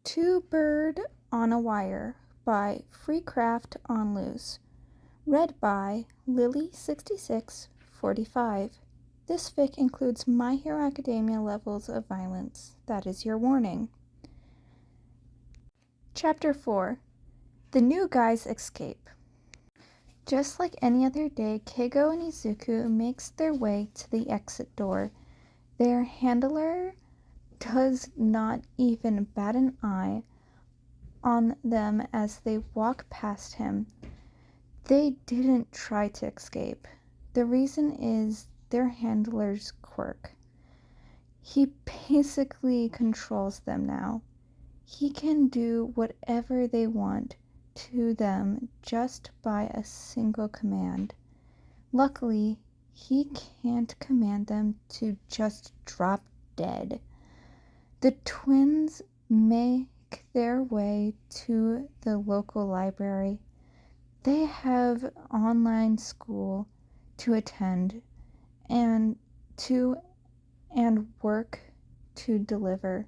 Two Bird on a Wire by Freecraft on Loose. Read by Lily6645. This fic includes My Hero Academia levels of violence. That is your warning. Chapter 4. The New Guy's Escape. Just like any other day, Keigo and Izuku makes their way to the exit door. Their handler does not even bat an eye on them as they walk past him. They didn't try to escape. The reason is their handler's quirk. He basically controls them now. He can do whatever they want to them just by a single command. Luckily, he can't command them to just drop dead. The twins make their way to the local library. They have online school to attend and work to deliver.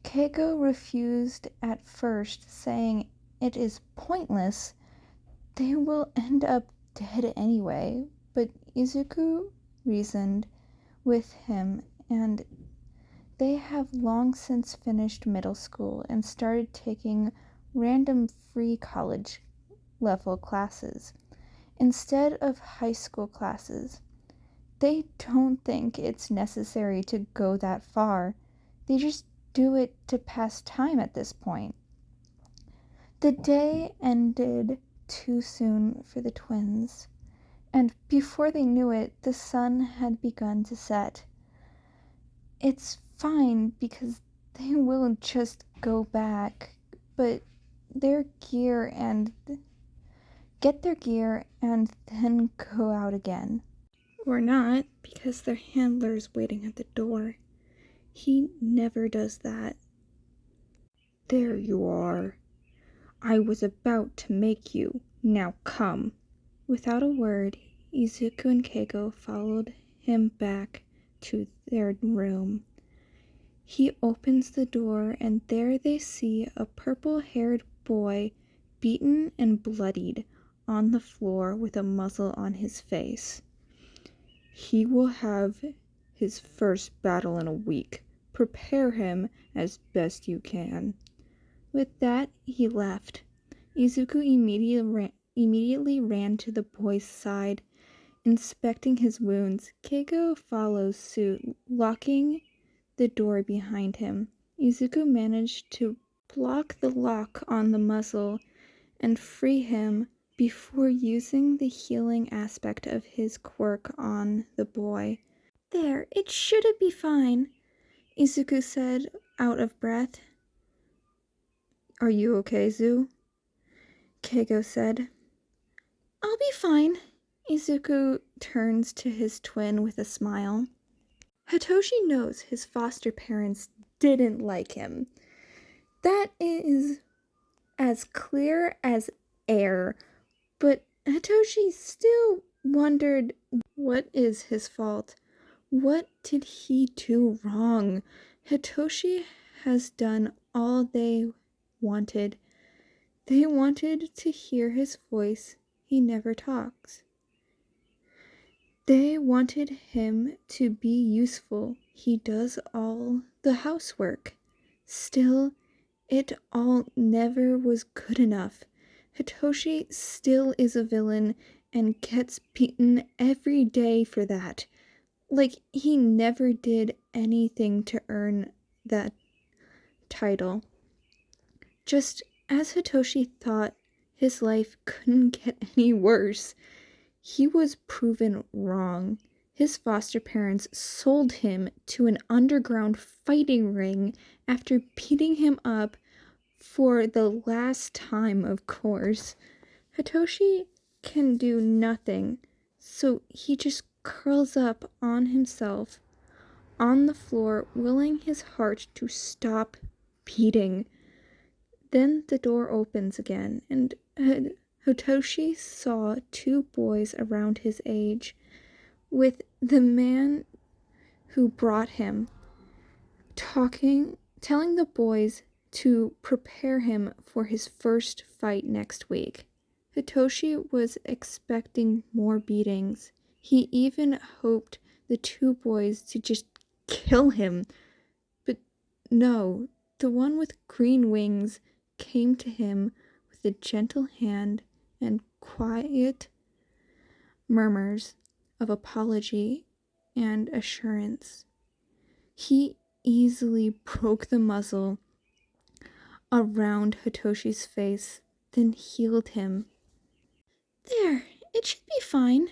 Keigo refused at first, saying it is pointless. They will end up dead anyway, but Izuku reasoned with him, and they have long since finished middle school and started taking random free college level classes instead of high school classes. They don't think it's necessary to go that far. They just do it to pass time at this point. The day ended too soon for the twins, and before they knew it, the sun had begun to set. It's fine because they will just go back, but get their gear and then go out again. Or not, because their handler's waiting at the door. He never does that. There you are. I was about to make you. Now come. Without a word, Izuku and Keigo followed him back to their room. He opens the door, and there they see a purple-haired boy, beaten and bloodied, on the floor with a muzzle on his face. He will have his first battle in a week. Prepare him as best you can. With that, he left. Izuku immediately ran to the boy's side, inspecting his wounds. Keigo follows suit, locking the door behind him. Izuku managed to block the lock on the muzzle and free him before using the healing aspect of his quirk on the boy. There, it should be fine, Izuku said, out of breath. Are you okay, Zu? Keigo said. I'll be fine. Izuku turns to his twin with a smile. Hitoshi knows his foster parents didn't like him. That is as clear as air, but Hitoshi still wondered, what is his fault? What did he do wrong? Hitoshi has done all they wanted. They wanted to hear his voice. He never talks. They wanted him to be useful. He does all the housework. Still, it all never was good enough. Hitoshi still is a villain and gets beaten every day for that. Like he never did anything to earn that title. Just as Hitoshi thought his life couldn't get any worse, he was proven wrong. His foster parents sold him to an underground fighting ring after beating him up for the last time, of course. Hitoshi can do nothing, so he just curls up on himself on the floor, willing his heart to stop beating. Then the door opens again, and Hitoshi saw two boys around his age, with the man who brought him, telling the boys to prepare him for his first fight next week. Hitoshi was expecting more beatings. He even hoped the two boys to just kill him. But no, the one with green wings came to him with a gentle hand and quiet murmurs of apology and assurance. He easily broke the muzzle around Hitoshi's face, then healed him. "There, it should be fine,"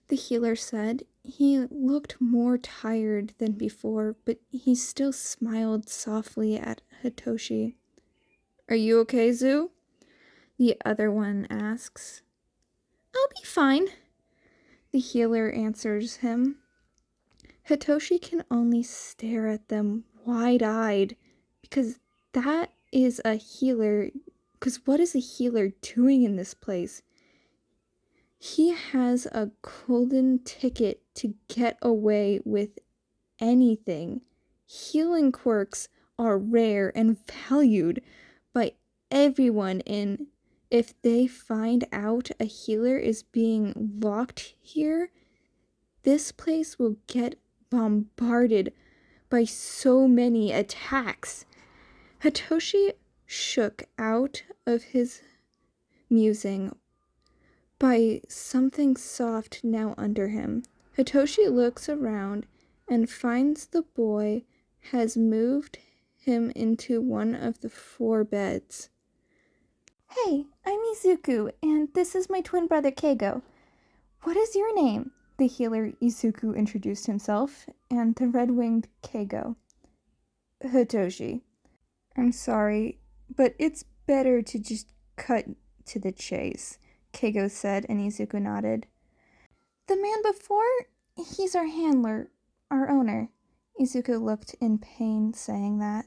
the healer said. He looked more tired than before, but he still smiled softly at Hitoshi. "Are you okay, Zu?" the other one asks. "I'll be fine," the healer answers him. Hitoshi can only stare at them wide-eyed because that is a healer. Because what is a healer doing in this place? He has a golden ticket to get away with anything. Healing quirks are rare and valued by everyone, and if they find out a healer is being locked here, this place will get bombarded by so many attacks. Hitoshi shook out of his musing by something soft now under him. Hitoshi looks around and finds the boy has moved him into one of the 4 beds. "Hey, I'm Izuku, and this is my twin brother Keigo. What is your name?" The healer Izuku introduced himself, and the red-winged Keigo. "Hitoshi. I'm sorry, but it's better to just cut to the chase," Keigo said, and Izuku nodded. "The man before, he's our handler, our owner." Izuku looked in pain saying that.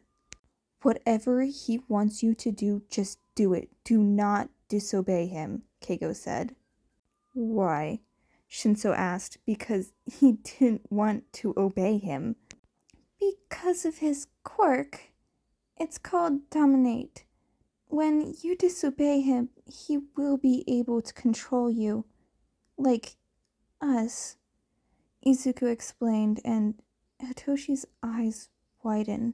"Whatever he wants you to do, just do it. Do not disobey him," Keigo said. "Why?" Shinso asked, because he didn't want to obey him. "Because of his quirk. It's called dominate. When you disobey him, he will be able to control you. Like us," Izuku explained, and Hitoshi's eyes widened.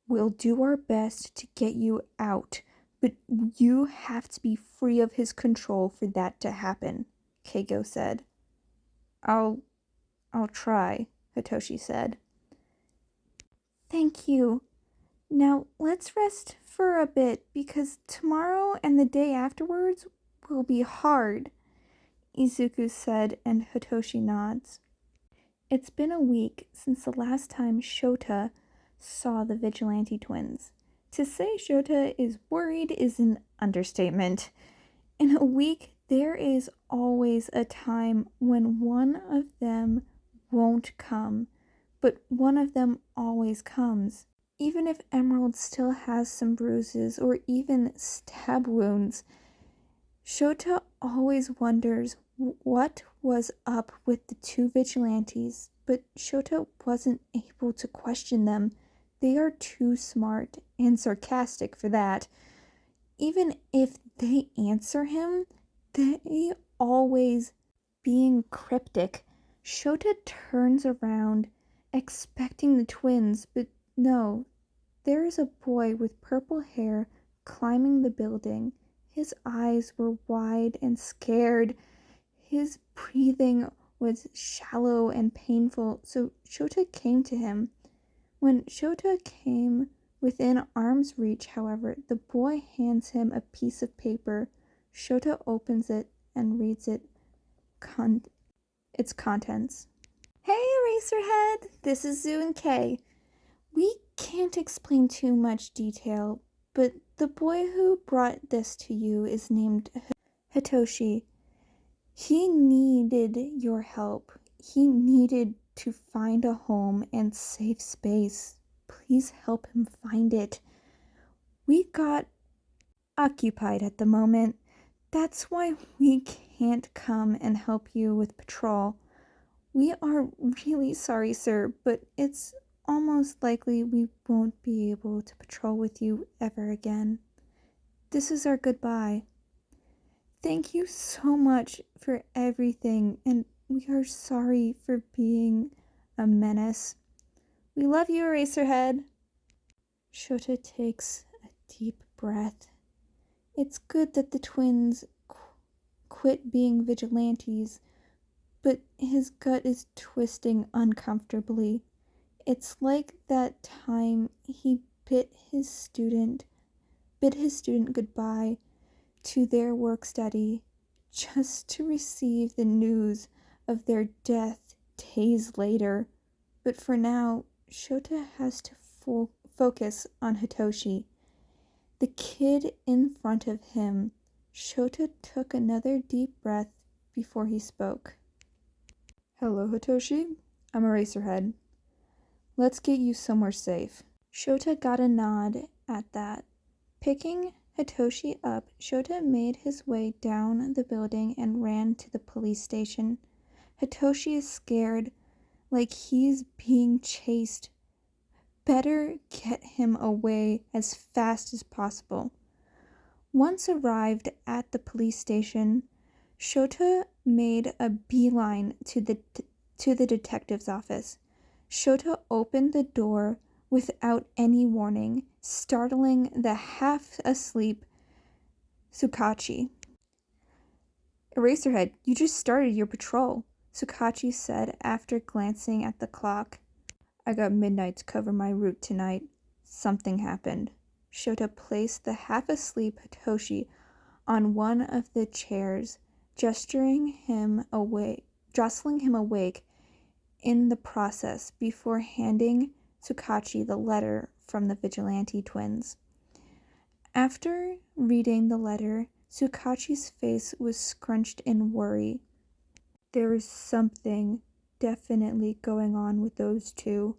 "We'll do our best to get you out, but you have to be free of his control for that to happen," Keigo said. I'll try," Hitoshi said. "Thank you. Now let's rest for a bit because tomorrow and the day afterwards will be hard," Izuku said, and Hitoshi nods. It's been a week since the last time Shota saw the vigilante twins. To say Shota is worried is an understatement. In a week, there is always a time when one of them won't come, but one of them always comes. Even if Emerald still has some bruises or even stab wounds, Shota always wonders what was up with the 2 vigilantes, but Shota wasn't able to question them. They are too smart and sarcastic for that. Even if they answer him, they always being cryptic. Shota turns around, expecting the twins, but no, there is a boy with purple hair climbing the building. His eyes were wide and scared. His breathing was shallow and painful, so Shota came to him. When Shota came within arm's reach, however, the boy hands him a piece of paper. Shota opens it and reads its contents. "Hey, Eraserhead! This is Zu and Kei. We can't explain too much detail, but the boy who brought this to you is named Hitoshi. He needed your help. He needed to find a home and safe space. Please help him find it. We got occupied at the moment. That's why we can't come and help you with patrol. We are really sorry, sir, but it's almost likely we won't be able to patrol with you ever again. This is our goodbye. Thank you so much for everything, and we are sorry for being a menace. We love you, Eraserhead. Shota takes a deep breath. It's good that the twins quit being vigilantes, but his gut is twisting uncomfortably. It's like that time he bid his student goodbye to their work study just to receive the news of their death days later. But for now, Shota has to focus on Hitoshi, the kid in front of him. Shota took another deep breath before he spoke. Hello, Hitoshi. I'm Eraserhead. Let's get you somewhere safe. Shota got a nod at that. Picking Hitoshi up, Shota made his way down the building and ran to the police station. Hitoshi is scared, like he's being chased. Better get him away as fast as possible. Once arrived at the police station, Shota made a beeline to the detective's office. Shota opened the door without any warning, startling the half-asleep Sukachi. Eraserhead, you just started your patrol, Sukachi said after glancing at the clock. I got midnight to cover my route tonight. Something happened. Shota placed the half-asleep Hitoshi on one of the chairs, jostling him awake in the process before handing Sukachi the letter from the vigilante twins. After reading the letter, Sukachi's face was scrunched in worry. There is something definitely going on with those two,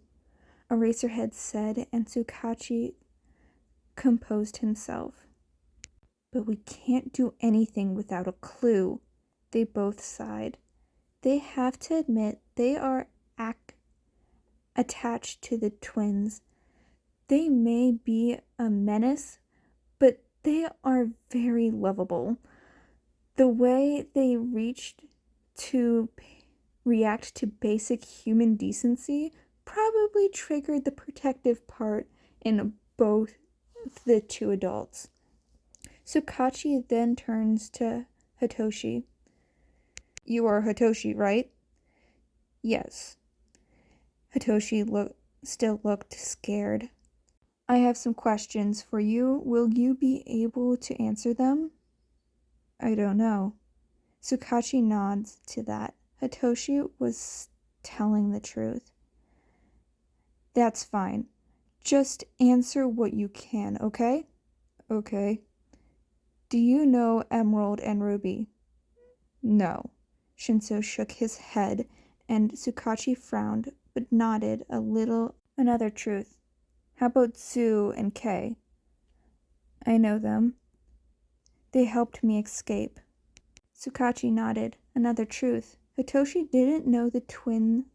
Eraserhead said, and Sukachi composed himself. But we can't do anything without a clue, they both sighed. They have to admit they are attached to the twins. They may be a menace, but they are very lovable. The way they react to basic human decency probably triggered the protective part in both the two adults. Sukachi then turns to Hitoshi. You are Hitoshi, right? Yes. Hitoshi still looked scared. I have some questions for you. Will you be able to answer them? I don't know. Sukachi nods to that. Hitoshi was telling the truth. That's fine. Just answer what you can, okay? Okay. Do you know Emerald and Ruby? No. Shinso shook his head, and Sukachi frowned, but nodded a little. Another truth. How about Sue and Kay? I know them. They helped me escape. Sukachi nodded. Another truth. Hitoshi didn't know the twins'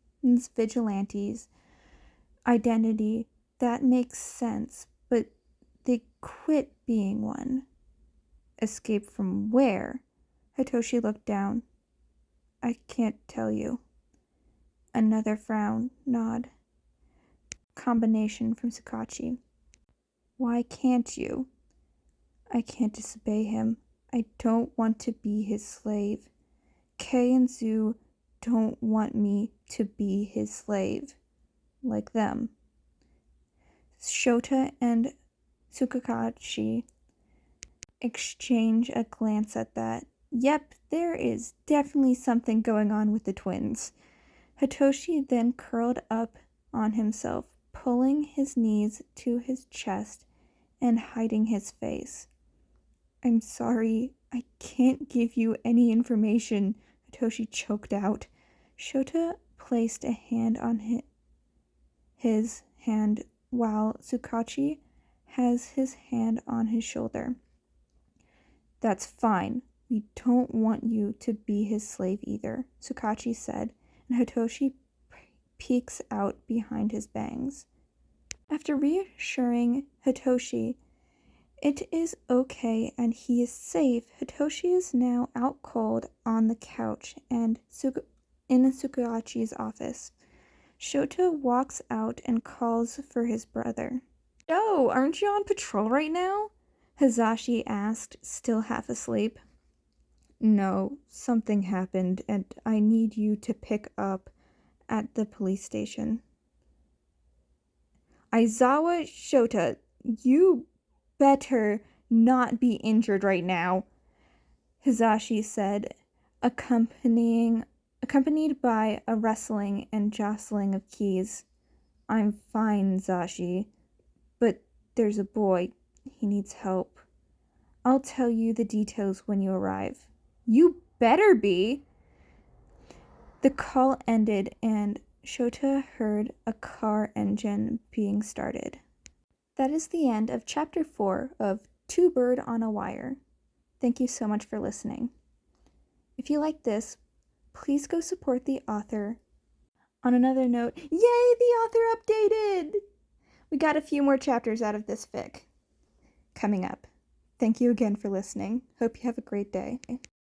vigilantes' identity. That makes sense, but they quit being one. Escape from where? Hitoshi looked down. I can't tell you. Another frown, nod. Combination from Sukachi. Why can't you? I can't disobey him. I don't want to be his slave. Kay and Zu don't want me to be his slave. Like them. Shota and Sukachi exchange a glance at that. Yep, there is definitely something going on with the twins. Hitoshi then curled up on himself, pulling his knees to his chest and hiding his face. I'm sorry, I can't give you any information, Hitoshi choked out. Shota placed a hand on his hand while Sukachi has his hand on his shoulder. That's fine. We don't want you to be his slave either, Sukachi said, and Hitoshi peeks out behind his bangs. After reassuring Hitoshi it is okay and he is safe, Hitoshi is now out cold on the couch and in Sukurachi's office. Shota walks out and calls for his brother. "Oh, aren't you on patrol right now?" Hizashi asked, still half asleep. "No, something happened and I need you to pick up at the police station." "Aizawa Shota, you better not be injured right now," Hizashi said, accompanied by a rustling and jostling of keys. "I'm fine, Zashi, but there's a boy. He needs help. I'll tell you the details when you arrive." "You better be!" The call ended and Shota heard a car engine being started. That is the end of Chapter 4 of Two Bird on a Wire. Thank you so much for listening. If you like this, please go support the author. On another note, yay, the author updated! We got a few more chapters out of this fic coming up. Thank you again for listening. Hope you have a great day.